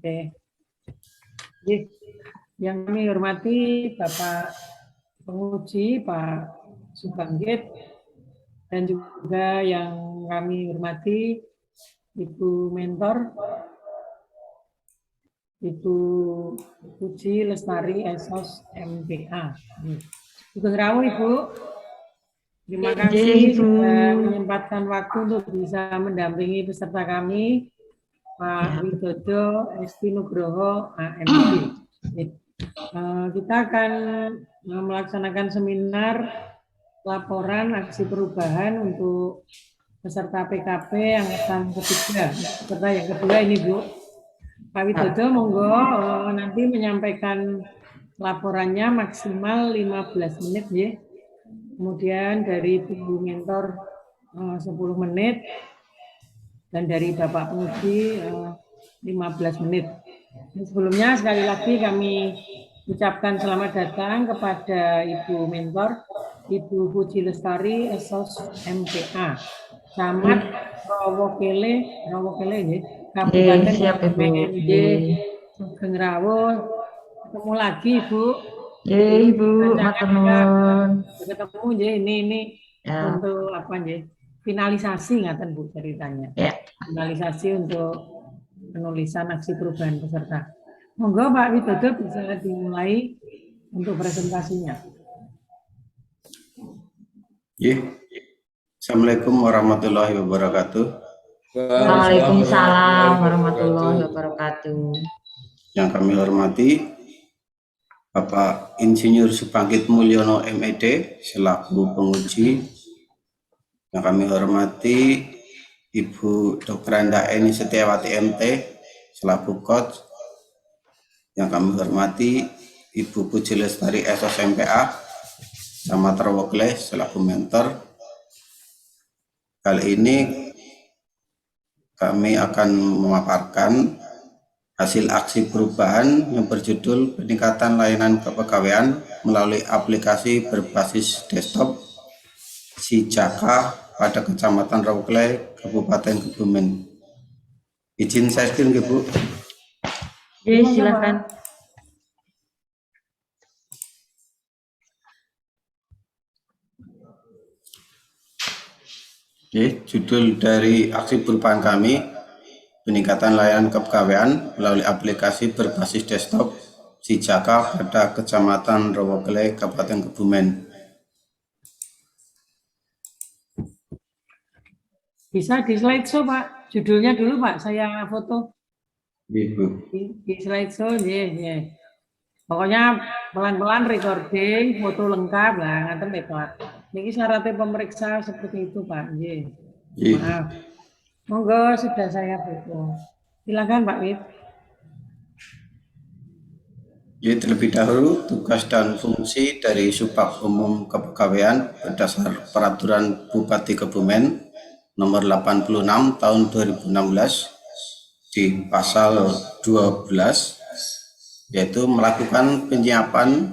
Oke. Yang kami hormati Bapak Penguji, Pak Subanggit, dan juga yang kami hormati Ibu Mentor, Ibu Puji Lestari Esos MPA. Ibu Rawu, Ibu. Terima kasih sudah menyempatkan waktu untuk bisa mendampingi peserta kami, Pak Widodo Esti Nugroho, AMD. Kita akan melaksanakan seminar laporan aksi perubahan untuk peserta PKP angkatan ketiga. Peserta yang kedua ini, Bu. Pak Widodo, monggo nanti menyampaikan laporannya maksimal 15 menit, ya. Kemudian dari Bu Mentor 10 menit, dan dari Bapak Penguji 15 menit. Sebelumnya sekali lagi kami ucapkan selamat datang kepada Ibu Mentor, Ibu Puji Lestari Esos MPA, Camat Rawokele ya, Kabupaten BND Sugeng Rawu. Ketemu lagi, Bu. Ibu, matur nuwun. Ketemu ya, ini ya. Untuk apa ya? Finalisasi ngaten, Bu, ceritanya. Ya. Finalisasi untuk penulisan aksi perubahan peserta. Monggo Pak Widodo bisa dimulai untuk presentasinya. Assalamualaikum warahmatullahi wabarakatuh. Waalaikumsalam warahmatullahi wabarakatuh. Yang kami hormati Bapak Insinyur Subanggit Mulyono MED selaku penguji. Yang kami hormati Ibu Dr. Enda Eni Setiawati MT selaku coach. Yang kami hormati Ibu Puji Lestari Esos MPA Camat Rawokele selaku mentor. Kali ini kami akan memaparkan hasil aksi perubahan yang berjudul peningkatan layanan kepegawaian melalui aplikasi berbasis desktop Sijaka pada Kecamatan Rawokele, Kabupaten Kebumen. Izin saya screen, Bu. Ya, silakan. Oke, judul dari aksi perubahan kami, peningkatan layanan kepegawaian melalui aplikasi berbasis desktop Sijaka pada Kecamatan Rawokele, Kabupaten Kebumen. Bisa di slideshow, Pak. Judulnya dulu, Pak. Saya foto. Ibu. Di slideshow, ya. Pokoknya pelan-pelan recording, foto lengkap lah, ngaten ya, Pak. Ini syaratnya pemeriksa seperti itu, Pak. Maaf. Monggo sudah saya foto. Silakan, Pak Wid. Terlebih dahulu tugas dan fungsi dari Subag Umum Kepegawaian berdasar Peraturan Bupati Kebumen Nomor 86 Tahun 2016 di Pasal 12, yaitu melakukan penyiapan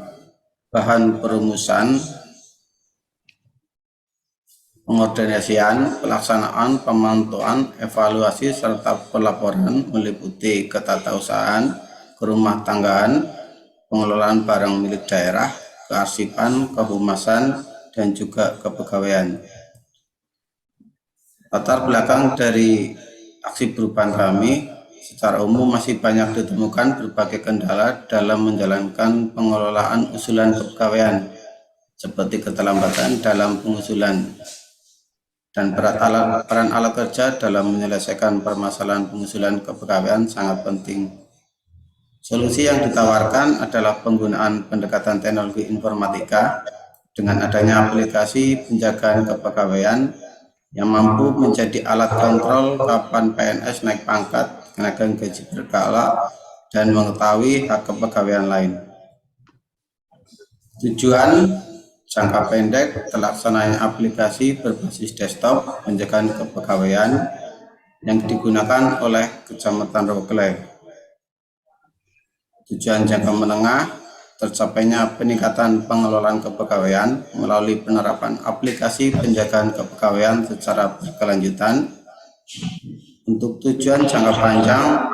bahan perumusan, pengordinasian, pelaksanaan, pemantauan, evaluasi, serta pelaporan meliputi ketatausahaan, kerumah tanggaan, pengelolaan barang milik daerah, kearsipan, kehumasan, dan juga kepegawaian. Latar belakang dari aksi perubahan kami, secara umum masih banyak ditemukan berbagai kendala dalam menjalankan pengelolaan usulan kepegawaian, seperti keterlambatan dalam pengusulan dan peran alat kerja dalam menyelesaikan permasalahan pengusulan kepegawaian sangat penting. Solusi yang ditawarkan adalah penggunaan pendekatan teknologi informatika dengan adanya aplikasi penjagaan kepegawaian yang mampu menjadi alat kontrol kapan PNS naik pangkat, kenaikan gaji berkala, dan mengetahui hak kepegawaian lain. Tujuan jangka pendek terlaksananya aplikasi berbasis desktop penjagaan kepegawaian yang digunakan oleh Kecamatan Rawokele. Tujuan jangka menengah tercapainya peningkatan pengelolaan kepegawaian melalui penerapan aplikasi penjagaan kepegawaian secara berkelanjutan. Untuk tujuan jangka panjang,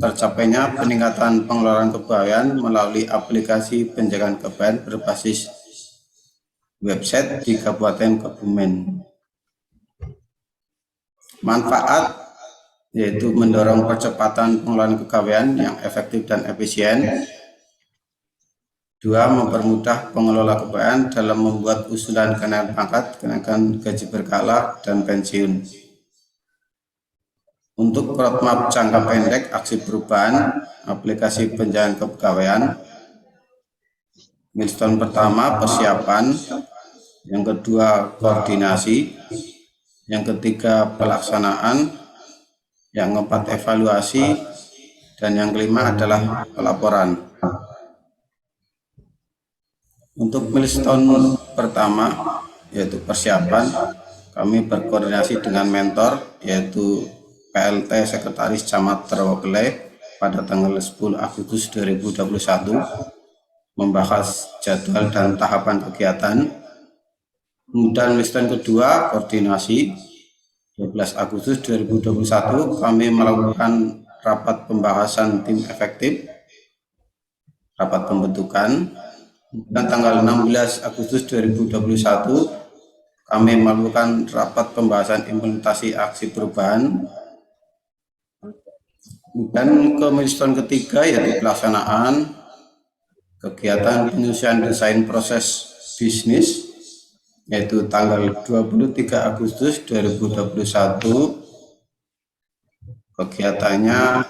tercapainya peningkatan pengelolaan kepegawaian melalui aplikasi penjagaan kepegawaian berbasis website di Kabupaten Kebumen. Manfaat yaitu mendorong percepatan pengelolaan kepegawaian yang efektif dan efisien. 2. Mempermudah pengelola kepegawaian dalam membuat usulan kenaikan pangkat, kenaikan gaji berkala, dan pensiun. Untuk roadmap jangka pendek aksi perubahan aplikasi penjagaan kepegawaian, milestone pertama persiapan, yang kedua koordinasi, yang ketiga pelaksanaan, yang keempat evaluasi, dan yang kelima adalah pelaporan. Untuk milestone pertama yaitu persiapan, kami berkoordinasi dengan mentor yaitu PLT Sekretaris Camat Terwokele pada tanggal 10 Agustus 2021 membahas jadwal dan tahapan kegiatan. Kemudian milestone kedua koordinasi, 12 Agustus 2021 kami melakukan rapat pembahasan tim efektif, rapat pembentukan. Dan tanggal 16 Agustus 2021 kami melakukan rapat pembahasan implementasi aksi perubahan. Dan ke milestone ketiga yaitu pelaksanaan kegiatan penyusunan desain proses bisnis yaitu tanggal 23 Agustus 2021. Kegiatannya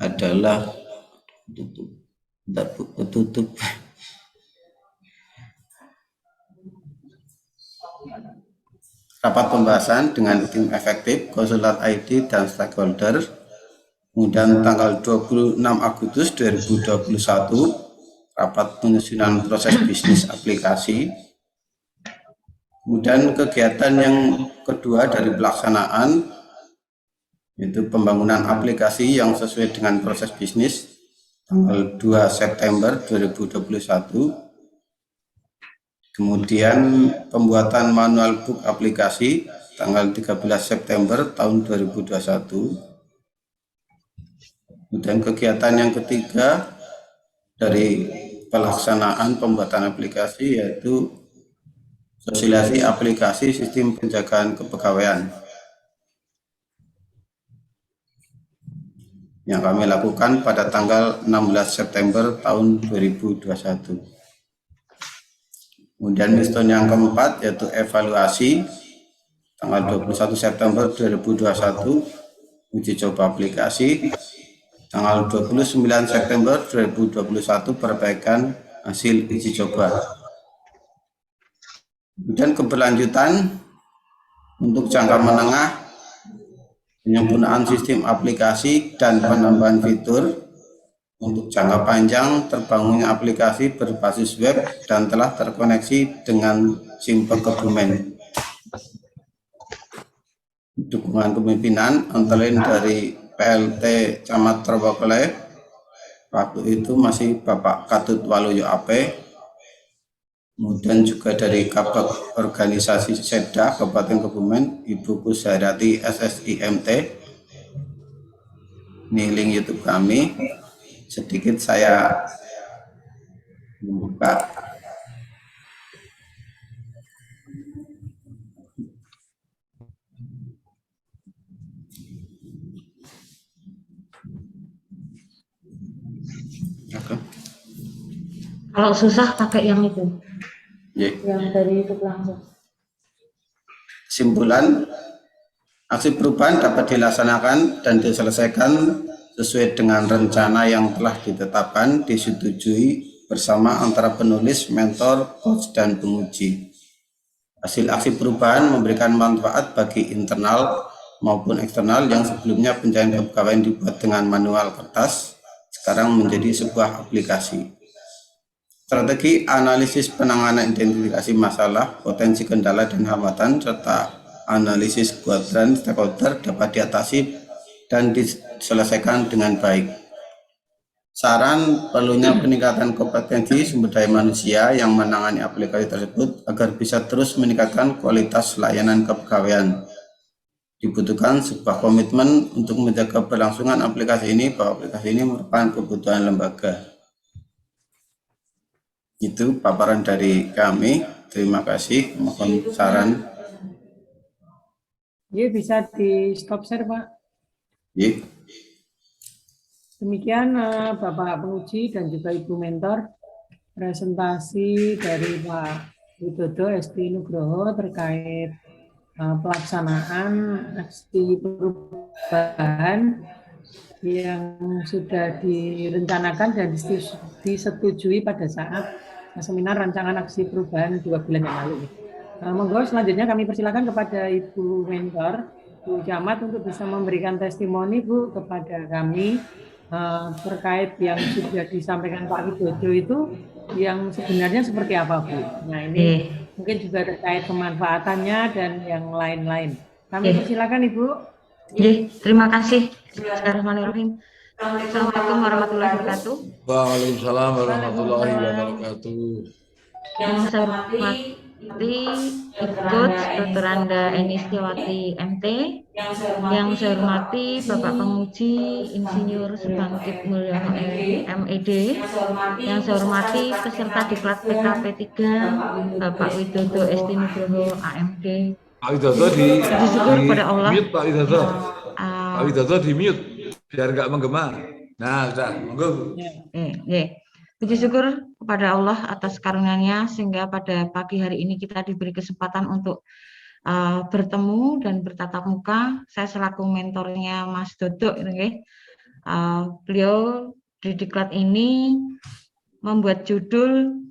adalah tutup. Rapat pembahasan dengan tim efektif, konsulat ID, dan stakeholder. Kemudian tanggal 26 Agustus 2021 rapat penyusunan proses bisnis aplikasi. Kemudian kegiatan yang kedua dari pelaksanaan yaitu pembangunan aplikasi yang sesuai dengan proses bisnis tanggal 2 September 2021. Kemudian pembuatan manual book aplikasi tanggal 13 September tahun 2021. Kemudian kegiatan yang ketiga dari pelaksanaan pembuatan aplikasi yaitu sosialisasi aplikasi sistem penjagaan kepegawaian yang kami lakukan pada tanggal 16 September tahun 2021. Kemudian milestone yang keempat yaitu evaluasi tanggal 21 September 2021 uji coba aplikasi, tanggal 29 September 2021 perbaikan hasil uji coba. Kemudian keberlanjutan untuk jangka menengah penyempurnaan sistem aplikasi dan penambahan fitur. Untuk jangka panjang terbangunnya aplikasi berbasis web dan telah terkoneksi dengan SIMPE Kebumen. Dukungan kepemimpinan antara lain dari PLT Camat Terwokele, waktu itu masih Bapak Katut Waluyo AP, kemudian juga dari Kabag Organisasi Seda Kabupaten Kebumen, Ibu Kushairati SSIMT. Ini link YouTube kami. Sedikit saya membuka. Kalau susah pakai yang itu. Ye. Yang dari YouTube langsung. Kesimpulan, aksi perubahan dapat dilaksanakan dan diselesaikan sesuai dengan rencana yang telah ditetapkan, disetujui bersama antara penulis, mentor, coach, dan penguji. Hasil aksi perubahan memberikan manfaat bagi internal maupun eksternal yang sebelumnya penjagaan kepegawaian dibuat dengan manual kertas, sekarang menjadi sebuah aplikasi. Strategi analisis penanganan identifikasi masalah, potensi kendala dan hambatan, serta analisis kuadran stakeholder dapat diatasi dan diselesaikan dengan baik. Saran perlunya peningkatan kompetensi sumber daya manusia yang menangani aplikasi tersebut agar bisa terus meningkatkan kualitas layanan kepegawaian. Dibutuhkan sebuah komitmen untuk menjaga kelangsungan aplikasi ini, bahwa aplikasi ini merupakan kebutuhan lembaga. Itu paparan dari kami. Terima kasih. Mohon saran. Ya, bisa di stop share, Pak. Ya. Demikian Bapak penguji dan juga Ibu mentor presentasi dari Pak Widodo Esti Nugroho terkait pelaksanaan aksi perubahan yang sudah direncanakan dan disetujui pada saat seminar rancangan aksi perubahan 2 bulan yang lalu. Monggo selanjutnya kami persilakan kepada Ibu mentor, Bu Camat, untuk bisa memberikan testimoni, Bu, kepada kami terkait yang sudah disampaikan Pak Widodo itu yang sebenarnya seperti apa, Bu? Nah, ini mungkin juga terkait pemanfaatannya dan yang lain-lain. Kami persilakan, Ibu. Terima kasih. Bismillahirrahmanirrahim. Assalamualaikum warahmatullahi wabarakatuh. Waalaikumsalam warahmatullahi wabarakatuh. Yang saya hormati Ibu Coach Dr. Anda Eni Setiawati MT, yang saya hormati Bapak Penguji Insinyur Subangkit Mulyono MED, yang saya hormati peserta diklat PKP 3 Bapak Widodo Esti Nugroho AMD. Pak Widodo Puji syukur pada Allah. Mute Pak Widodo. Pak Widodo di mute biar nggak menggema. Nah, sudah, monggo. Puji syukur kepada Allah atas karunia-Nya sehingga pada pagi hari ini kita diberi kesempatan untuk bertemu dan bertatap muka. Saya selaku mentornya Mas Dodo, beliau di diklat ini membuat judul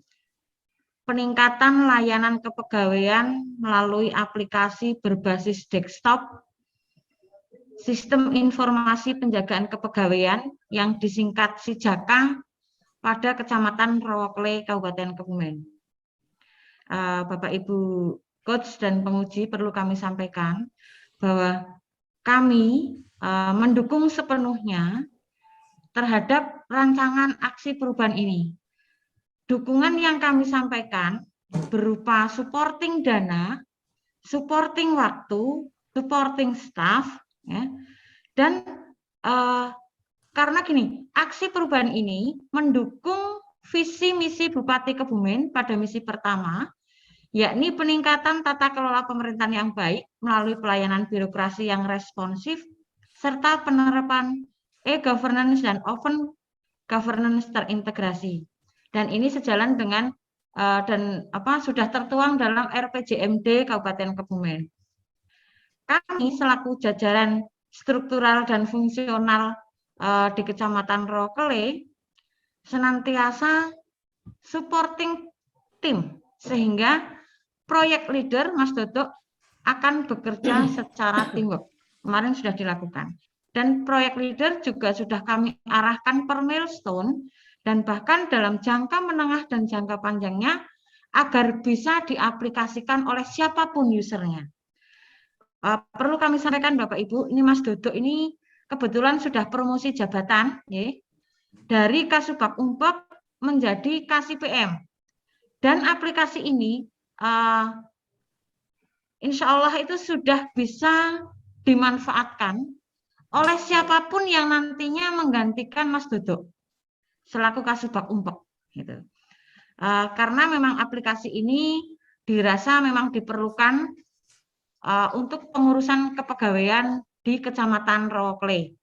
peningkatan layanan kepegawaian melalui aplikasi berbasis desktop Sistem Informasi Penjagaan Kepegawaian yang disingkat SIJAKA pada Kecamatan Rowokle, Kabupaten Kebumen. Bapak Ibu Coach dan penguji, perlu kami sampaikan bahwa kami mendukung sepenuhnya terhadap rancangan aksi perubahan ini. Dukungan yang kami sampaikan berupa supporting dana, supporting waktu, supporting staff, ya, dan karena gini, aksi perubahan ini mendukung visi misi Bupati Kebumen pada misi pertama, yakni peningkatan tata kelola pemerintahan yang baik melalui pelayanan birokrasi yang responsif, serta penerapan e-governance dan open governance terintegrasi. Dan ini sejalan dengan sudah tertuang dalam RPJMD Kabupaten Kebumen. Kami selaku jajaran struktural dan fungsional di Kecamatan Rowokle senantiasa supporting tim sehingga proyek leader Mas Dodo akan bekerja secara teamwork. Kemarin sudah dilakukan. Dan proyek leader juga sudah kami arahkan per milestone dan bahkan dalam jangka menengah dan jangka panjangnya agar bisa diaplikasikan oleh siapapun usernya. Perlu kami sampaikan Bapak Ibu, ini Mas Dodo ini kebetulan sudah promosi jabatan dari Kasubag Umpok menjadi KCPM. Dan aplikasi ini insya Allah itu sudah bisa dimanfaatkan oleh siapapun yang nantinya menggantikan Mas Dodo selaku Kasubag Umpok. Karena memang aplikasi ini dirasa memang diperlukan untuk pengurusan kepegawaian di Kecamatan Rowokle.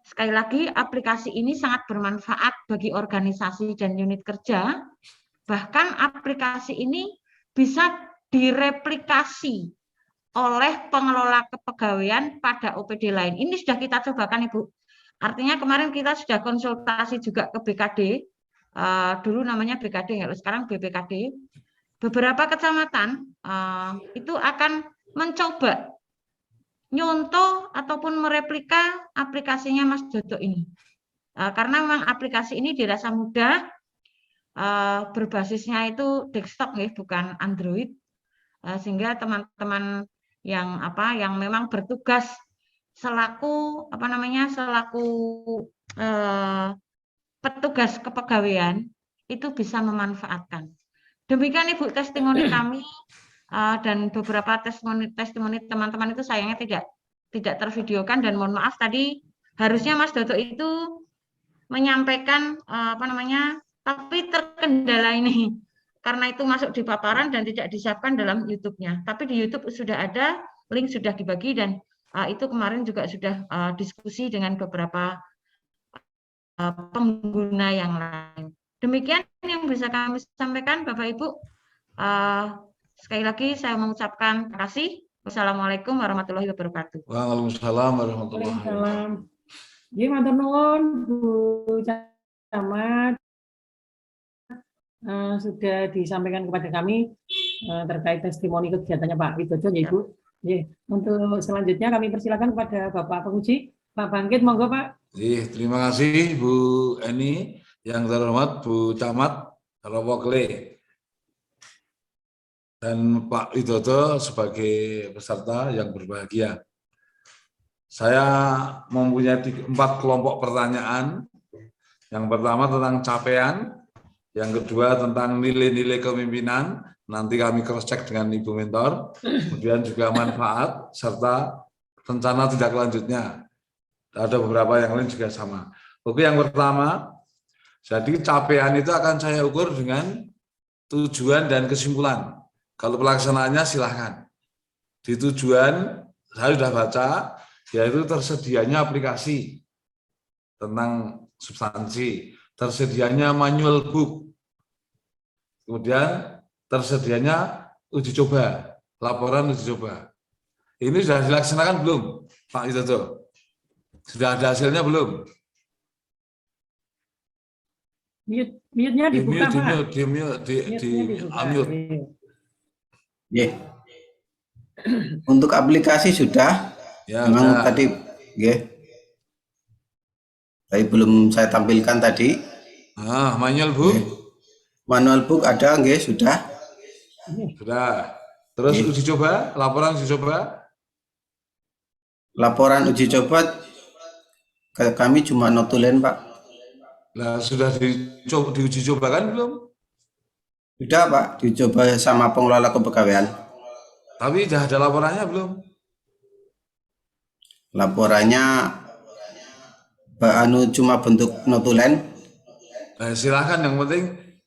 Sekali lagi, aplikasi ini sangat bermanfaat bagi organisasi dan unit kerja. Bahkan aplikasi ini bisa direplikasi oleh pengelola kepegawaian pada OPD lain. Ini sudah kita cobakan, Ibu. Artinya kemarin kita sudah konsultasi juga ke BKD, dulu namanya BKD, sekarang BPKD. Beberapa kecamatan itu akan mencoba nyontoh ataupun mereplika aplikasinya Mas Dodo ini. Karena memang aplikasi ini dirasa mudah, berbasisnya itu desktop bukan Android, sehingga teman-teman yang memang bertugas selaku petugas kepegawaian itu bisa memanfaatkan. Demikian Ibu testimoni kami dan beberapa testimoni teman-teman itu sayangnya tidak tervideokan, dan mohon maaf tadi harusnya Mas Dodo itu menyampaikan tapi terkendala ini karena itu masuk di paparan dan tidak disiapkan dalam YouTube-nya. Tapi di YouTube sudah ada, link sudah dibagi, dan itu kemarin juga sudah diskusi dengan beberapa pengguna yang lain. Demikian yang bisa kami sampaikan, Bapak Ibu. Sekali lagi saya mengucapkan terima kasih. Wassalamualaikum warahmatullahi wabarakatuh. Waalaikumsalam warahmatullahi wabarakatuh. Waalaikumsalam. Nggih, matur nuwun Bu Camat, sudah disampaikan kepada kami terkait testimoni kegiatannya Pak Widodo, ya Ibu. Untuk selanjutnya kami persilakan kepada Bapak Penguji, Pak Bangkit, monggo Pak. Terima kasih Bu Eni, yang terhormat Bu Camat Rawokle, dan Pak Widodo sebagai peserta yang berbahagia. Saya mempunyai 4 kelompok pertanyaan. Yang pertama tentang capaian, yang kedua tentang nilai-nilai kepemimpinan, nanti kami cross check dengan Ibu Mentor, kemudian juga manfaat serta rencana tindak lanjutnya. Ada beberapa yang lain juga sama. Oke, yang pertama, jadi capaian itu akan saya ukur dengan tujuan dan kesimpulan. Kalau pelaksanaannya silahkan. Di tujuan saya sudah baca, yaitu tersedianya aplikasi tentang substansi, tersedianya manual book, kemudian tersedianya uji coba, laporan uji coba. Ini sudah dilaksanakan belum, Pak Widodo? Sudah ada hasilnya belum? Mute-nya dibuka, Pak. Di-unmute. Untuk aplikasi sudah. Ya, memang sudah. tadi, tapi belum saya tampilkan tadi. Manual book. Manual book ada, sudah. Sudah. Terus uji coba, laporan uji coba. Laporan uji coba kami cuma notulen, Pak. Nah, sudah diuji coba kan belum? Sudah, Pak, dicoba sama pengelola kepegawaian. Tapi sudah ada laporannya belum? Laporannya cuma bentuk notulen. Silakan,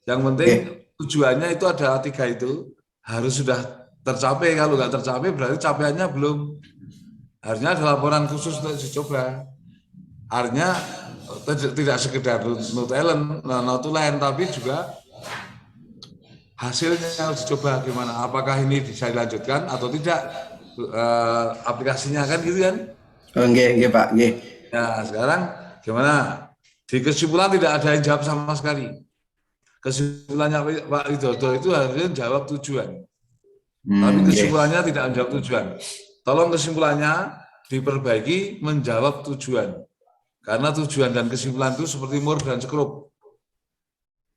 yang penting tujuannya itu ada 3 itu harus sudah tercapai. Kalau nggak tercapai berarti capaiannya belum. Harusnya ada laporan khusus untuk uji coba. Artinya tidak sekedar notulen, tapi juga hasilnya harus dicoba gimana. Apakah ini bisa dilanjutkan atau tidak aplikasinya, kan gitu kan? Nggih, Pak, nggih. Nah, sekarang gimana? Di kesimpulan tidak ada yang jawab sama sekali. Kesimpulannya Pak Widodo itu harusnya jawab tujuan. Tapi kesimpulannya tidak menjawab tujuan. Tolong kesimpulannya diperbaiki menjawab tujuan. Karena tujuan dan kesimpulan itu seperti mur dan sekrup.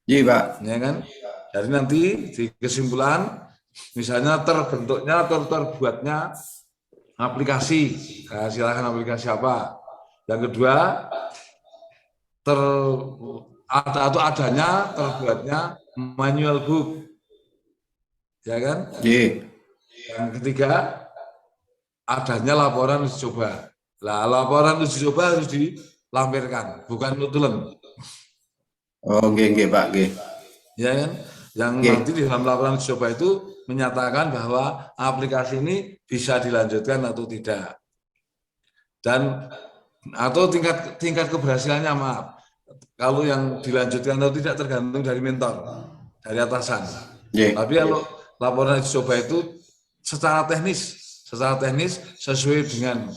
Iya, Pak. Ya kan? Jadi nanti di kesimpulan, misalnya terbentuknya atau terbuatnya aplikasi, silakan aplikasi apa. Yang kedua, adanya terbuatnya manual book, ya kan? Yang ketiga, adanya laporan uji coba. Lah, laporan uji coba harus dilampirkan, bukan notulen. Nggih, Pak, nggih. Ya kan? Yang nanti di dalam laporan uji coba itu menyatakan bahwa aplikasi ini bisa dilanjutkan atau tidak, dan atau tingkat keberhasilannya, maaf, kalau yang dilanjutkan atau tidak tergantung dari mentor, dari atasan. Tapi kalau laporan uji coba itu secara teknis sesuai dengan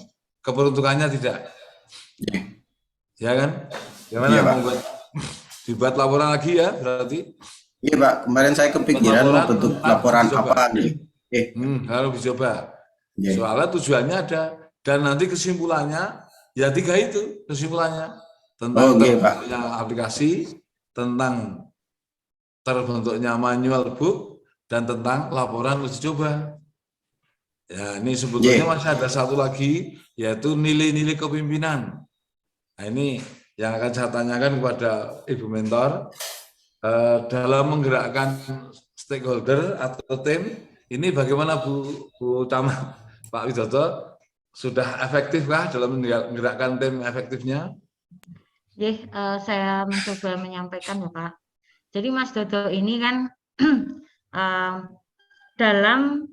keperuntukannya tidak, ya kan? Gimana dibuat laporan lagi ya berarti? Iya, Pak, kemarin saya kepikiran mau bentuk laporan apa nih. Harus dicoba. Soalnya tujuannya ada, dan nanti kesimpulannya ya 3 itu kesimpulannya, tentang terbentuknya aplikasi, tentang terbentuknya manual book, dan tentang laporan uji coba. Ya, ini sebetulnya masih ada satu lagi, yaitu nilai-nilai kepemimpinan. Nah, ini yang akan saya tanyakan kepada Ibu Mentor. Dalam menggerakkan stakeholder atau tim ini bagaimana Bu Camat, Pak Widodo, sudah efektifkah dalam menggerakkan tim efektifnya? Saya mencoba menyampaikan ya Pak. Jadi Mas Dodo ini kan dalam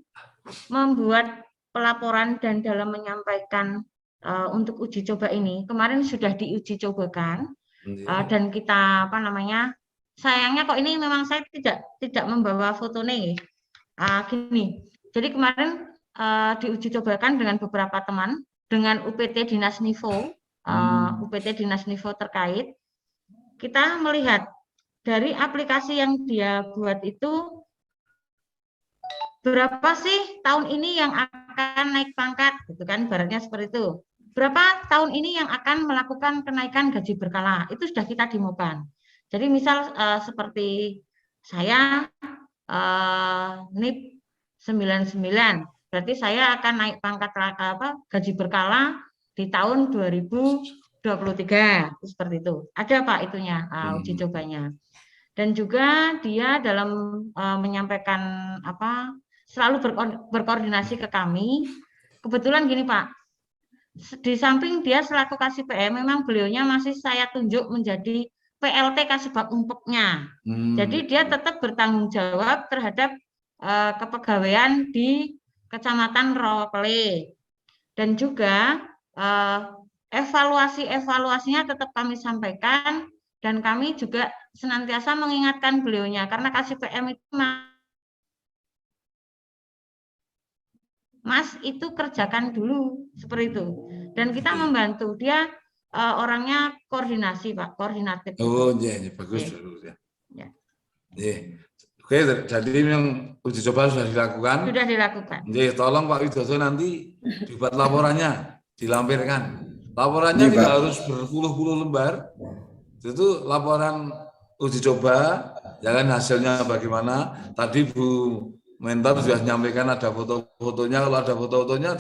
membuat pelaporan dan dalam menyampaikan untuk uji coba ini, kemarin sudah diuji cobakan dan kita sayangnya kok ini memang saya tidak membawa foto nih. Gini, jadi kemarin diuji cobakan dengan beberapa teman dengan UPT Dinas Nivo, UPT Dinas Nivo terkait. Kita melihat dari aplikasi yang dia buat itu, berapa sih tahun ini yang akan naik pangkat, gitu kan, ibaratnya seperti itu. Berapa tahun ini yang akan melakukan kenaikan gaji berkala, itu sudah kita demokan. Jadi misal seperti saya NIP 99, berarti saya akan naik pangkat gaji berkala di tahun 2023, seperti itu. Ada Pak itunya, uji cobanya. Dan juga dia dalam menyampaikan selalu berkoordinasi ke kami. Kebetulan gini Pak, di samping dia selaku Kasih PM, memang beliaunya masih saya tunjuk menjadi PLT Kasubag Umpeknya. Jadi dia tetap bertanggung jawab terhadap kepegawaian di Kecamatan Rawapele. Dan juga evaluasinya tetap kami sampaikan, dan kami juga senantiasa mengingatkan beliaunya, karena Kasih PM itu Mas itu kerjakan dulu, seperti itu. Dan kita membantu dia, orangnya koordinasi Pak, koordinatif. Oh iya, bagus. Ya. Oke, jadi yang uji coba sudah dilakukan. Sudah dilakukan. Jadi tolong Pak Widodo nanti dibuat laporannya, dilampirkan. Laporannya tidak harus berpuluh-puluh lembar. Itu laporan uji coba, jangan hasilnya bagaimana. Tadi Bu Mentor sudah menyampaikan ada foto-fotonya. Kalau ada foto-fotonya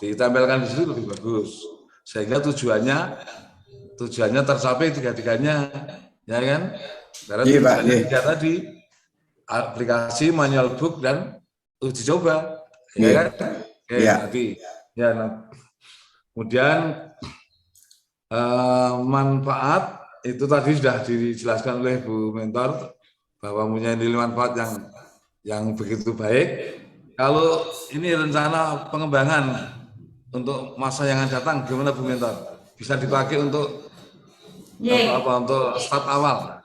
ditempelkan di situ lebih bagus, sehingga tujuannya tercapai tiga-tiganya, ya kan? Karena tiga tadi, aplikasi, manual book, dan uji coba, ya kan? Nanti, ya. Kemudian manfaat itu tadi sudah dijelaskan oleh Bu Mentor bahwa punya nilai manfaat yang begitu baik. Kalau ini rencana pengembangan untuk masa yang akan datang, gimana Bu Mentor? Bisa dipakai untuk untuk start awal?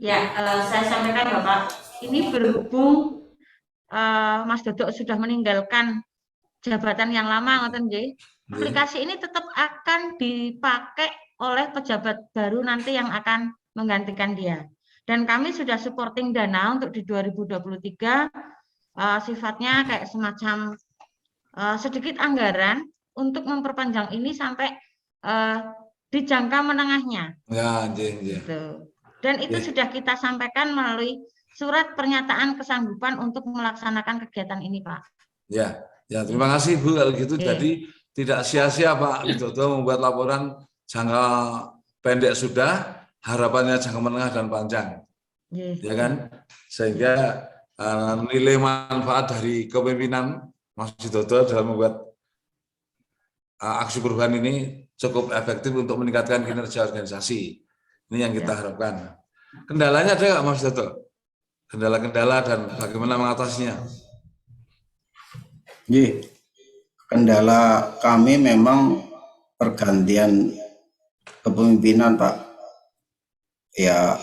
Ya, saya sampaikan Bapak, ini berhubung Mas Dodo sudah meninggalkan jabatan yang lama, aplikasi ini tetap akan dipakai oleh pejabat baru nanti yang akan menggantikan dia. Dan kami sudah supporting dana untuk di 2023, sifatnya kayak semacam sedikit anggaran untuk memperpanjang ini sampai di jangka menengahnya. Ya, gitu. Dan itu sudah kita sampaikan melalui surat pernyataan kesanggupan untuk melaksanakan kegiatan ini, Pak. Ya, terima kasih Bu kalau gitu. Jadi tidak sia-sia Pak Widodo membuat laporan jangka pendek sudah, harapannya jangka menengah dan panjang, ya kan? Sehingga nilai manfaat dari kepemimpinan Mas Widodo dalam membuat aksi perubahan ini cukup efektif untuk meningkatkan kinerja organisasi. Ini yang kita harapkan. Kendalanya ada nggak Mas Widodo? Kendala-kendala dan bagaimana mengatasinya? Kendala kami memang pergantian kepemimpinan Pak. Ya,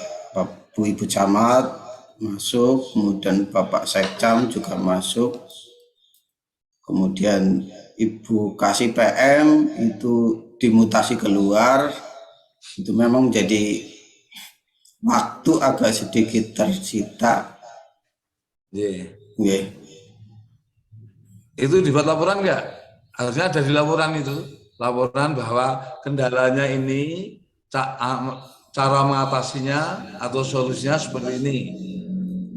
Bu Ibu Camat masuk, kemudian Bapak Sekcam juga masuk, kemudian Ibu Kasih PM itu dimutasi keluar. Itu memang jadi waktu agak sedikit tersita. Itu dibuat laporan nggak? Harusnya ada di laporan itu, laporan bahwa kendalanya ini, cara mengatasinya atau solusinya seperti ini.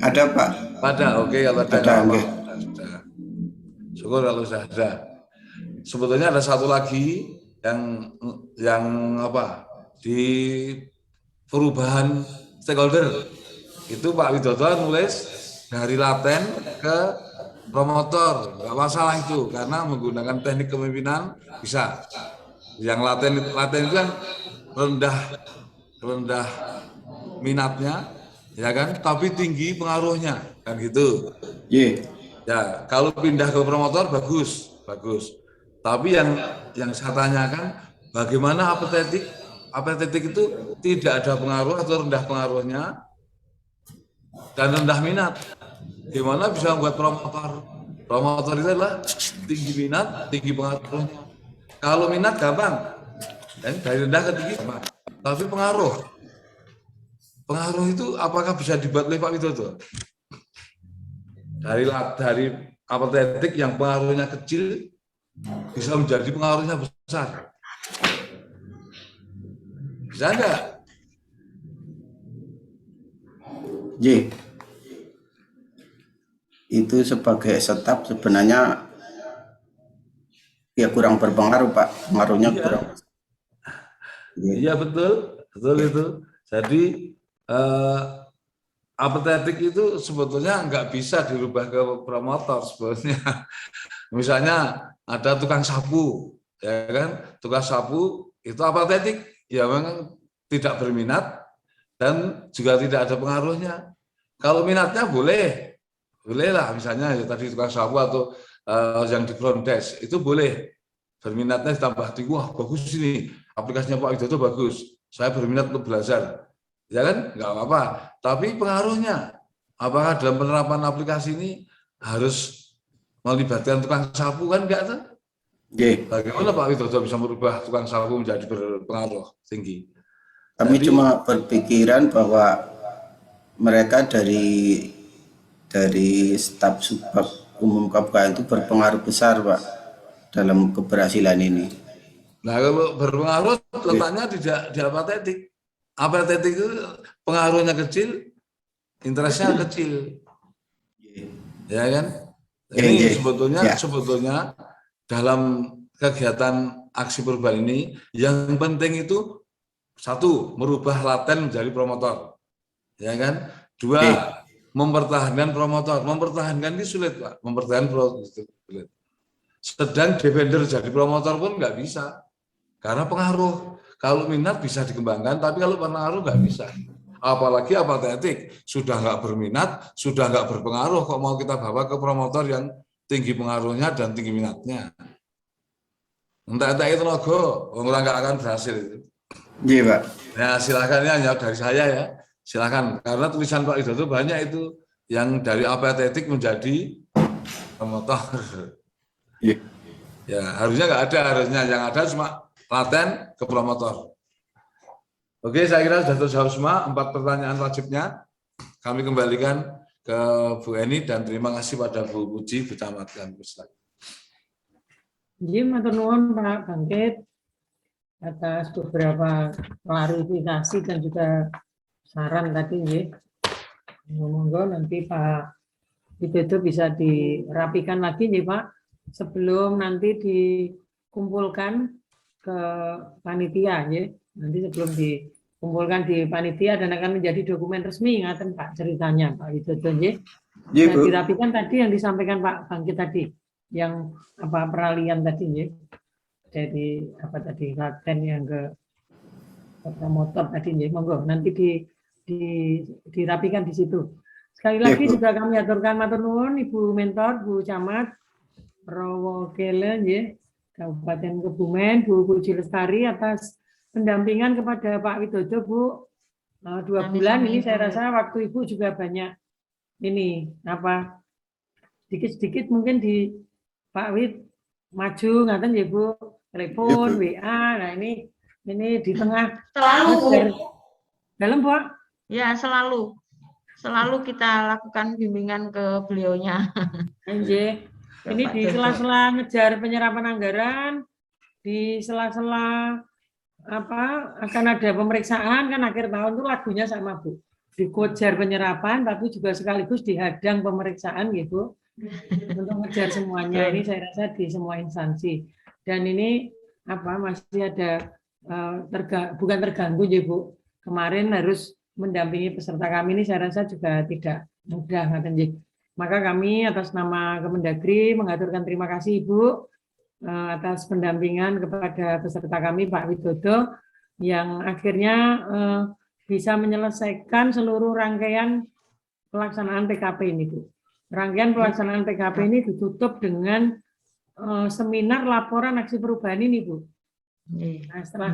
Ada Pak? Ada, oke, kalau ada. Syukur kalau sudah ada. Sebetulnya ada satu lagi yang di perubahan stakeholder itu Pak Widodo nulis dari laten ke promotor, nggak masalah itu, karena menggunakan teknik kepemimpinan bisa. Yang laten itu kan rendah minatnya, ya kan, tapi tinggi pengaruhnya, kan gitu. Ye. Ya, kalau pindah ke promotor bagus. Tapi yang saya tanyakan, bagaimana apatetik? Apatetik itu tidak ada pengaruh atau rendah pengaruhnya dan rendah minat. Gimana bisa membuat promotor? Promotor itu adalah tinggi minat, tinggi pengaruhnya. Kalau minat gampang, kan dari rendah ke tinggi gampang. Tapi pengaruh itu apakah bisa dibuat oleh Pak Widodo? Dari apatetik yang pengaruhnya kecil bisa menjadi pengaruhnya besar. Bisa enggak? Ye. Itu sebagai staf sebenarnya ya kurang berpengaruh, Pak. Pengaruhnya Iya. kurang. Iya, betul itu. Jadi apatetik itu sebetulnya nggak bisa dirubah ke promotor sebetulnya. Misalnya ada tukang sapu, ya kan? Tukang sapu itu apatetik, ya memang tidak berminat dan juga tidak ada pengaruhnya. Kalau minatnya bolehlah, misalnya ya tadi tukang sapu atau yang di front desk itu boleh. Berminatnya ditambah tinggi, wah bagus ini, aplikasinya Pak Widodo bagus, saya berminat untuk belajar. Ya kan, nggak apa-apa. Tapi pengaruhnya, apakah dalam penerapan aplikasi ini harus melibatkan tukang sapu, kan enggak tuh? Ye. Bagaimana Pak Widodo bisa merubah tukang sapu menjadi berpengaruh tinggi? Kami cuma berpikiran bahwa mereka dari staf Subbag Umum Kabupaten itu berpengaruh besar, Pak, dalam keberhasilan ini. Nah, kalau berpengaruh letaknya tidak di apatetik. Apatetik itu pengaruhnya kecil, interestnya kecil. Ya kan? Ini sebetulnya dalam kegiatan aksi perubahan ini yang penting itu satu, merubah laten menjadi promotor. Ya kan? Dua, mempertahankan promotor. Mempertahankan ini sulit, Pak. Mempertahankan promotor sulit. Sedang defender jadi promotor pun nggak bisa. Karena pengaruh. Kalau minat bisa dikembangkan, tapi kalau pengaruh nggak bisa. Apalagi apatetik, sudah nggak berminat, sudah nggak berpengaruh, kok mau kita bawa ke promotor yang tinggi pengaruhnya dan tinggi minatnya. Entah itu logo, orang nggak akan berhasil itu. Iya, Pak. Nah, silakan ya, hanya dari saya ya. Silakan, karena tulisan Pak Widodo banyak itu yang dari apatetik menjadi promotor. Iya. Ya, harusnya nggak ada, harusnya yang ada cuma laten ke promotor. Oke, saya kira sudah terjawab semua 4 pertanyaan wajibnya. Kami kembalikan ke Bu Eni dan terima kasih pada Bu Puji, Bu Camat. Jadi matur nuwun Pak Bangkit atas beberapa klarifikasi dan juga saran tadi nggih. Monggo nanti Pak Widodo bisa dirapikan lagi nggih Pak sebelum nanti dikumpulkan ke panitia ya. Nanti sebelum dikumpulkan di panitia dan akan menjadi dokumen resmi ngaten Pak ceritanya Pak Widodo nggih. Dan dirapikan tadi yang disampaikan Pak Bangkit tadi yang apa peralihan tadi nggih. Jadi apa tadi laten yang ke promotor tadi nggih. Monggo nanti dirapikan di situ. Sekali lagi juga kami aturkan matur nuwun Ibu Mentor, Bu Camat, Perwakil nggih Kabupaten Kebumen, Bu Puji Lestari atas pendampingan kepada Pak Widodo, Bu. 2 bulan ini saya rasa waktu Ibu juga banyak ini apa sedikit-sedikit mungkin di Pak Wid maju ngaten ya Bu, telepon, WA. Nah ini di tengah Selalu. dalam Bu. Ya, selalu kita lakukan bimbingan ke beliaunya. Nggih. Ini di sela-sela ngejar penyerapan anggaran, di sela-sela apa akan ada pemeriksaan kan akhir tahun itu lagunya sama Bu. Dikejar penyerapan tapi juga sekaligus dihadang pemeriksaan gitu untuk ngejar semuanya. Ini saya rasa di semua instansi. Dan ini apa masih ada bukan terganggu ya Bu. Kemarin harus mendampingi peserta kami ini saya rasa juga tidak Mudah ngaten nggih. Maka kami atas nama Kemendagri mengaturkan terima kasih Ibu atas pendampingan kepada peserta kami Pak Widodo yang akhirnya bisa menyelesaikan seluruh rangkaian pelaksanaan PKP ini, Bu. Rangkaian pelaksanaan PKP ini ditutup dengan seminar laporan aksi perubahan ini, Bu. Nah, setelah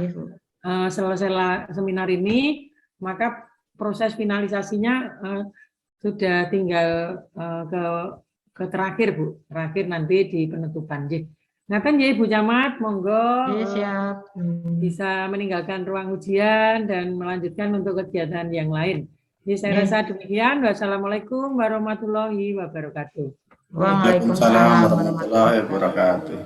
selesai seminar ini, maka proses finalisasinya sudah tinggal ke terakhir, Bu. Terakhir nanti di penutupan. Ngaten ya Ibu Camat, monggo Siap. bisa meninggalkan ruang ujian dan melanjutkan untuk kegiatan yang lain. Jadi saya rasa demikian. Wassalamualaikum warahmatullahi wabarakatuh. Waalaikumsalam warahmatullahi wabarakatuh.